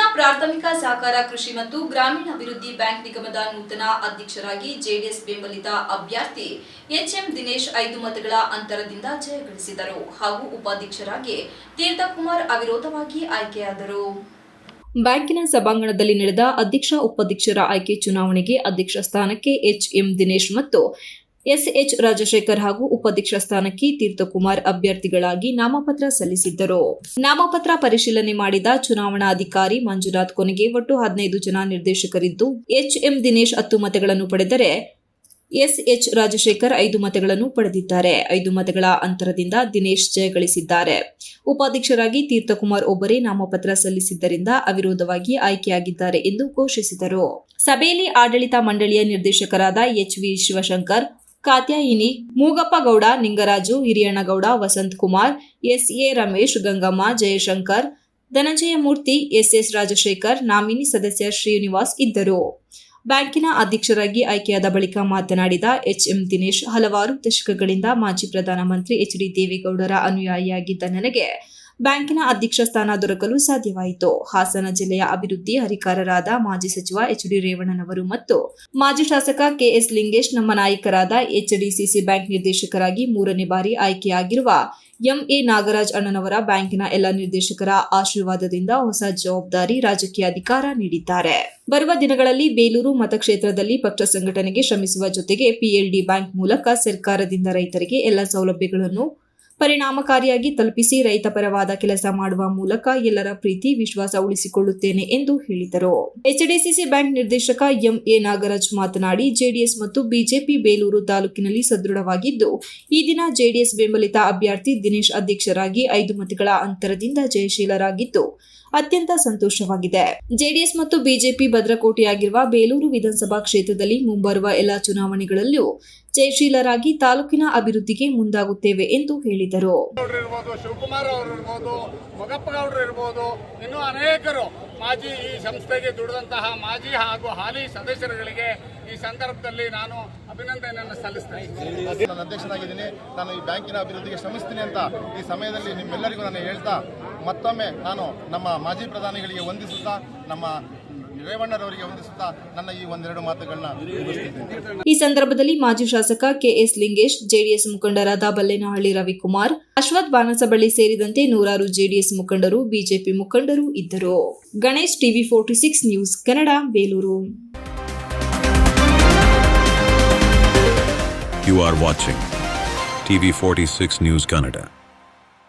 ಜಿಲ್ಲಾ ಪ್ರಾಥಮಿಕ ಸಹಕಾರ ಕೃಷಿ ಮತ್ತು ಗ್ರಾಮೀಣಾಭಿವೃದ್ಧಿ ಬ್ಯಾಂಕ್ ನಿಗಮದ ನೂತನ ಅಧ್ಯಕ್ಷರಾಗಿ ಜೆಡಿಎಸ್ ಬೆಂಬಲಿತ ಅಭ್ಯರ್ಥಿ ಎಚ್ಎಂ ದಿನೇಶ್ 5 ಮತಗಳ ಅಂತರದಿಂದ ಜಯಗಳಿಸಿದರು ಹಾಗೂ ಉಪಾಧ್ಯಕ್ಷರಾಗಿ ತೀರ್ಥಕುಮಾರ್ ಅವಿರೋಧವಾಗಿ ಆಯ್ಕೆಯಾದರು. ಬ್ಯಾಂಕಿನ ಸಭಾಂಗಣದಲ್ಲಿ ನಡೆದ ಅಧ್ಯಕ್ಷ ಉಪಾಧ್ಯಕ್ಷರ ಆಯ್ಕೆ ಚುನಾವಣೆಗೆ ಅಧ್ಯಕ್ಷ ಸ್ಥಾನಕ್ಕೆ ಎಚ್ಎಂ ದಿನೇಶ್ ಮತ್ತು ಎಸ್ಎಚ್ ರಾಜಶೇಖರ್ ಹಾಗೂ ಉಪಾಧ್ಯಕ್ಷ ಸ್ಥಾನಕ್ಕೆ ತೀರ್ಥಕುಮಾರ್ ಅಭ್ಯರ್ಥಿಗಳಾಗಿ ನಾಮಪತ್ರ ಸಲ್ಲಿಸಿದ್ದರು. ನಾಮಪತ್ರ ಪರಿಶೀಲನೆ ಮಾಡಿದ ಚುನಾವಣಾಧಿಕಾರಿ ಮಂಜುನಾಥ್ ಕೊನೆಗೆ ಒಟ್ಟು 15 ಜನ ನಿರ್ದೇಶಕರಿದ್ದು ಎಚ್ಎಂ ದಿನೇಶ್ 10 ಮತಗಳನ್ನು ಪಡೆದರೆ ಎಸ್ಎಚ್ ರಾಜಶೇಖರ್ 5 ಮತಗಳನ್ನು ಪಡೆದಿದ್ದಾರೆ. 5 ಮತಗಳ ಅಂತರದಿಂದ ದಿನೇಶ್ ಜಯಗಳಿಸಿದ್ದಾರೆ. ಉಪಾಧ್ಯಕ್ಷರಾಗಿ ತೀರ್ಥಕುಮಾರ್ ಒಬ್ಬರೇ ನಾಮಪತ್ರ ಸಲ್ಲಿಸಿದ್ದರಿಂದ ಅವಿರೋಧವಾಗಿ ಆಯ್ಕೆಯಾಗಿದ್ದಾರೆ ಎಂದು ಘೋಷಿಸಿದರು. ಸಭೆಯಲ್ಲಿ ಆಡಳಿತ ಮಂಡಳಿಯ ನಿರ್ದೇಶಕರಾದ HV Shivashankar, Katyayini, Moogappagowda, Ningaraju, Hiriyannagowda, Vasanth Kumar, SA Ramesh, Gangamma, Jayashankar, Dhananjayamurthy, SS Rajashekar, nominee ಸದಸ್ಯ ಶ್ರೀನಿವಾಸ್ ಇದ್ದರು. ಬ್ಯಾಂಕಿನ ಅಧ್ಯಕ್ಷರಾಗಿ ಆಯ್ಕೆಯಾದ ಬಳಿಕ ಮಾತನಾಡಿದ ಎಚ್ಎಂ ದಿನೇಶ್, ಹಲವಾರು ದಶಕಗಳಿಂದ ಮಾಜಿ ಪ್ರಧಾನಮಂತ್ರಿ ಎಚ್ಡಿ ದೇವೇಗೌಡರ ಅನುಯಾಯಿಯಾಗಿದ್ದ ನನಗೆ ಬ್ಯಾಂಕಿನ ಅಧ್ಯಕ್ಷ ಸ್ಥಾನ ದೊರಕಲು ಸಾಧ್ಯವಾಯಿತು. ಹಾಸನ ಜಿಲ್ಲೆಯ ಅಭಿವೃದ್ಧಿ ಹರಿಕಾರರಾದ ಮಾಜಿ ಸಚಿವ ಎಚ್ಡಿ ರೇವಣ್ಣನವರು ಮತ್ತು ಮಾಜಿ ಶಾಸಕ ಕೆಎಸ್ ಲಿಂಗೇಶ್, ನಮ್ಮ ನಾಯಕರಾದ ಎಚ್ಡಿಸಿಸಿ ಬ್ಯಾಂಕ್ ನಿರ್ದೇಶಕರಾಗಿ 3ನೇ ಬಾರಿ ಆಯ್ಕೆಯಾಗಿರುವ ಎಂಎ ನಾಗರಾಜ್ ಅಣ್ಣನವರ ಬ್ಯಾಂಕಿನ ಎಲ್ಲ ನಿರ್ದೇಶಕರ ಆಶೀರ್ವಾದದಿಂದ ಹೊಸ ಜವಾಬ್ದಾರಿ ರಾಜಕೀಯ ಅಧಿಕಾರ ನೀಡಿದ್ದಾರೆ. ಬರುವ ದಿನಗಳಲ್ಲಿ ಬೇಲೂರು ಮತಕ್ಷೇತ್ರದಲ್ಲಿ ಪಕ್ಷ ಸಂಘಟನೆಗೆ ಶ್ರಮಿಸುವ ಜೊತೆಗೆ ಪಿಎಲ್ಡಿ ಬ್ಯಾಂಕ್ ಮೂಲಕ ಸರ್ಕಾರದಿಂದ ರೈತರಿಗೆ ಎಲ್ಲ ಸೌಲಭ್ಯಗಳನ್ನು ಪರಿಣಾಮಕಾರಿಯಾಗಿ ತಲುಪಿಸಿ ರೈತ ಪರವಾದ ಕೆಲಸ ಮಾಡುವ ಮೂಲಕ ಎಲ್ಲರ ಪ್ರೀತಿ ವಿಶ್ವಾಸ ಉಳಿಸಿಕೊಳ್ಳುತ್ತೇನೆ ಎಂದು ಹೇಳಿದರು. ಎಚ್ಡಿಸಿಸಿ ಬ್ಯಾಂಕ್ ನಿರ್ದೇಶಕ ಎಂಎ ನಾಗರಾಜ್ ಮಾತನಾಡಿ, ಜೆಡಿಎಸ್ ಮತ್ತು ಬಿಜೆಪಿ ಬೇಲೂರು ತಾಲೂಕಿನಲ್ಲಿ ಸದೃಢವಾಗಿದ್ದು ಈ ದಿನ ಜೆಡಿಎಸ್ ಬೆಂಬಲಿತ ಅಭ್ಯರ್ಥಿ ದಿನೇಶ್ ಅಧ್ಯಕ್ಷರಾಗಿ 5 ಮತಗಳ ಅಂತರದಿಂದ ಜಯಶೀಲರಾಗಿದ್ದು ಅತ್ಯಂತ ಸಂತೋಷವಾಗಿದೆ. ಜೆಡಿಎಸ್ ಮತ್ತು ಬಿಜೆಪಿ ಭದ್ರಕೋಟೆಯಾಗಿರುವ ಬೇಲೂರು ವಿಧಾನಸಭಾ ಕ್ಷೇತ್ರದಲ್ಲಿ ಮುಂಬರುವ ಎಲ್ಲಾ ಚುನಾವಣೆಗಳಲ್ಲೂ ಜಯಶೀಲರಾಗಿ ತಾಲೂಕಿನ ಅಭಿವೃದ್ಧಿಗೆ ಮುಂದಾಗುತ್ತೇವೆ ಎಂದು ಹೇಳಿದರು. ಶಿವಕುಮಾರ್ ಅವರು ಇರಬಹುದು, ಮೊಗಪ್ಪಗೌಡರು ಇರಬಹುದು, ಇನ್ನೂ ಅನೇಕರು ಮಾಜಿ ಈ ಸಂಸ್ಥೆಗೆ ದುಡಿದಂತಹ ಮಾಜಿ ಹಾಗೂ ಹಾಲಿ ಸದಸ್ಯರುಗಳಿಗೆ ಈ ಸಂದರ್ಭದಲ್ಲಿ ನಾನು ಅಭಿನಂದನೆಯನ್ನು ಸಲ್ಲಿಸ್ತೇನೆ. ನಾನು ಅಧ್ಯಕ್ಷನಾಗಿದ್ದೀನಿ. ನಾನು ಈ ಬ್ಯಾಂಕಿನ ಅಭಿವೃದ್ಧಿಗೆ ಶ್ರಮಿಸ್ತೀನಿ ಅಂತ ಈ ಸಮಯದಲ್ಲಿ ನಿಮ್ಮೆಲ್ಲರಿಗೂ ನಾನು ಹೇಳ್ತಾ ಮತ್ತೊಮ್ಮೆ ನಾನು ನಮ್ಮ ಮಾಜಿ ಪ್ರಧಾನಿಗಳಿಗೆ ವಂದಿಸುತ್ತಾ ನಮ್ಮ ರೇವಣ್ಣರವರಿಗೆ ವಂದಿಸುತ್ತಾ ನನ್ನ ಈ ಒಂದೆರಡು ಮಾತುಗಳನ್ನ ಮುಗಿಸುತ್ತೇನೆ. ಈ ಸಂದರ್ಭದಲ್ಲಿ ಮಾಜಿ ಶಾಸಕ ಕೆಎಸ್ ಲಿಂಗೇಶ್, ಜೆಡಿಎಸ್ ಮುಖಂಡರಾದ ಬಲ್ಲೇನಹಳ್ಳಿ ರವಿಕುಮಾರ್, ಅಶ್ವಥ್ ಬಾನಸಬಳ್ಳಿ ಸೇರಿದಂತೆ ನೂರಾರು ಜೆಡಿಎಸ್ ಮುಖಂಡರು, ಬಿಜೆಪಿ ಮುಖಂಡರು ಇದ್ದರು. Ganesh, TV 46 news Kannada, Belur. You are watching TV 46 News Kannada.